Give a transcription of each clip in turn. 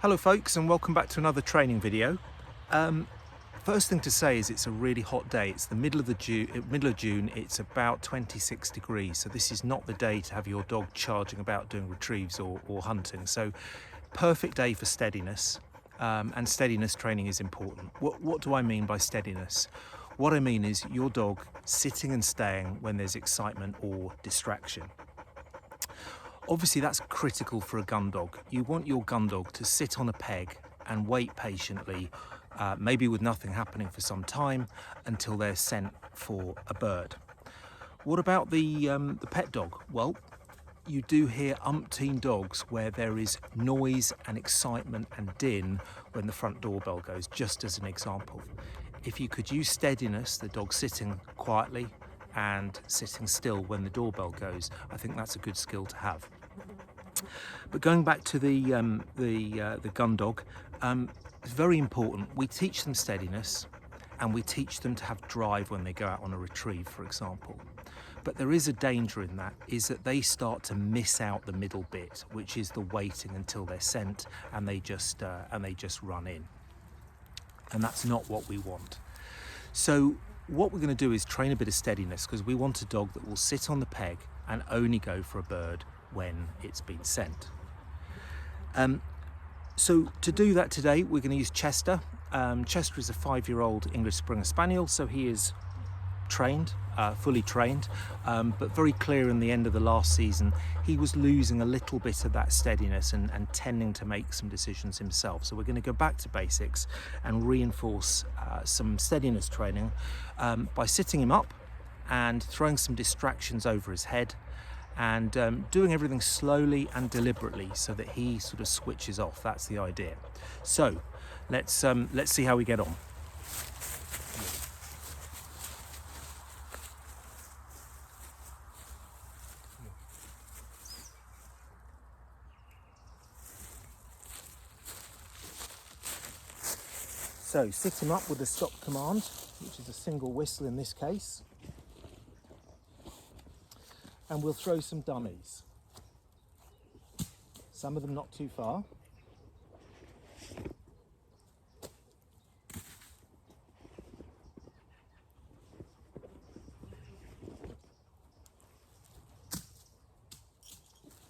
Hello folks, and welcome back to another training video. First thing to say is it's a really hot day. It's the middle of June. It's about 26 degrees, so this is not the day to have your dog charging about doing retrieves or hunting. So perfect day for steadiness, and steadiness training is important. What do I mean by steadiness? What I mean is your dog sitting and staying when there's excitement or distraction. Obviously that's critical for a gun dog. You want your gun dog to sit on a peg and wait patiently, maybe with nothing happening for some time, until they're sent for a bird. What about the pet dog? Well, you do hear umpteen dogs where there is noise and excitement and din when the front doorbell goes, just as an example. If you could use steadiness, the dog sitting quietly and sitting still when the doorbell goes, I think that's a good skill to have. But going back to the gun dog, it's very important. We teach them steadiness and we teach them to have drive when they go out on a retrieve, for example. But there is a danger in that, is that they start to miss out the middle bit, which is the waiting until they're sent and they just run in. And that's not what we want. So what we're going to do is train a bit of steadiness, because we want a dog that will sit on the peg and only go for a bird when it's been sent. So to do that today, we're going to use Chester. Chester is a 5-year-old English Springer Spaniel, so he is trained, fully trained, but very clear in the end of the last season, he was losing a little bit of that steadiness and tending to make some decisions himself. So we're going to go back to basics and reinforce some steadiness training by sitting him up and throwing some distractions over his head, and doing everything slowly and deliberately so that he sort of switches off. That's the idea. So let's see how we get on. So sit him up with the stop command, which is a single whistle in this case. And we'll throw some dummies. Some of them not too far.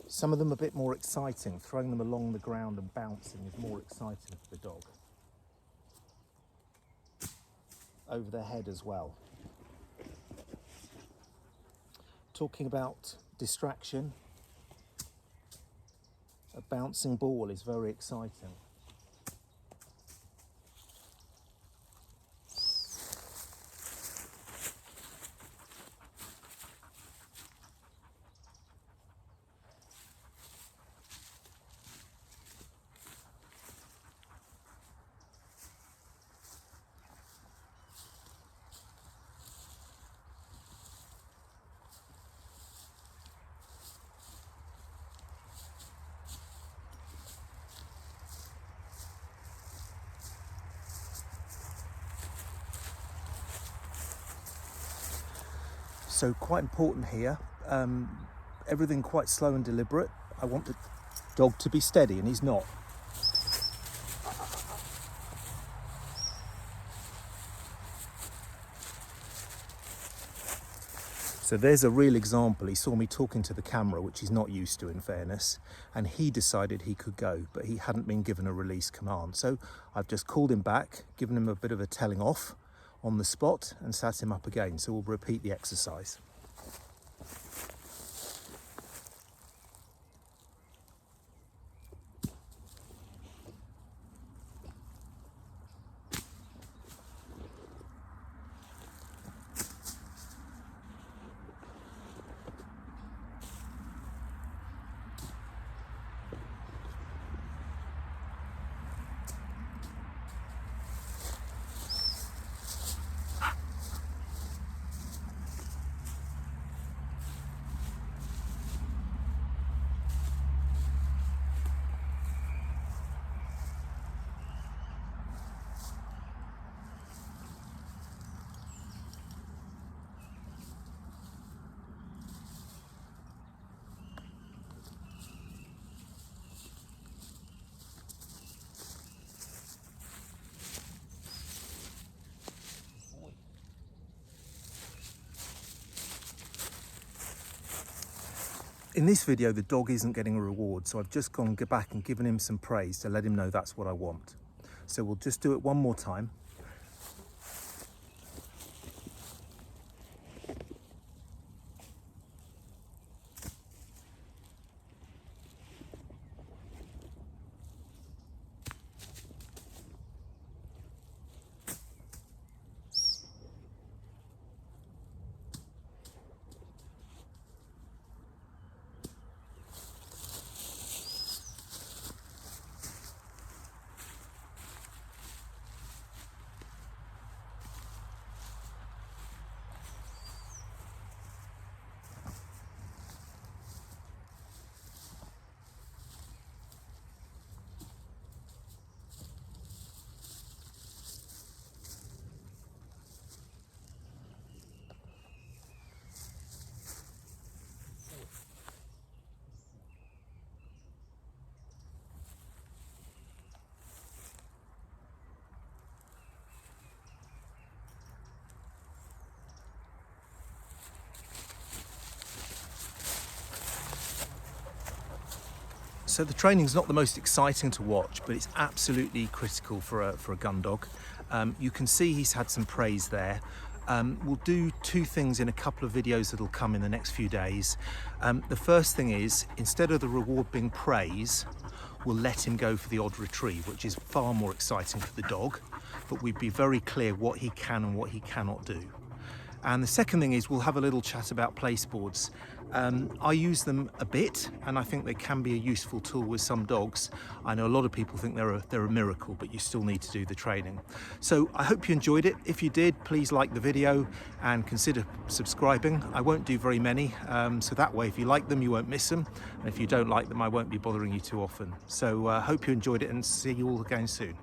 Some of them a bit more exciting. Throwing them along the ground and bouncing is more exciting for the dog. Over their head as well. Talking about distraction, a bouncing ball is very exciting. So quite important here, everything quite slow and deliberate. I want the dog to be steady, and he's not. So there's a real example. He saw me talking to the camera, which he's not used to in fairness, and he decided he could go, but he hadn't been given a release command. So I've just called him back, given him a bit of a telling off on the spot and sat him up again. So we'll repeat the exercise. In this video, the dog isn't getting a reward, so I've just gone back and given him some praise to let him know that's what I want. So we'll just do it one more time. So the training's not the most exciting to watch, but it's absolutely critical for a gun dog. You can see he's had some praise there. We'll do two things in a couple of videos that'll come in the next few days. The first thing is, instead of the reward being praise, we'll let him go for the odd retrieve, which is far more exciting for the dog, but we'd be very clear what he can and what he cannot do. And the second thing is we'll have a little chat about place boards. I use them a bit, and I think they can be a useful tool with some dogs. I know a lot of people think they're a miracle, but you still need to do the training. So I hope you enjoyed it. If you did, please like the video and consider subscribing. I won't do very many, so that way if you like them, you won't miss them. And if you don't like them, I won't be bothering you too often. So I hope you enjoyed it, and see you all again soon.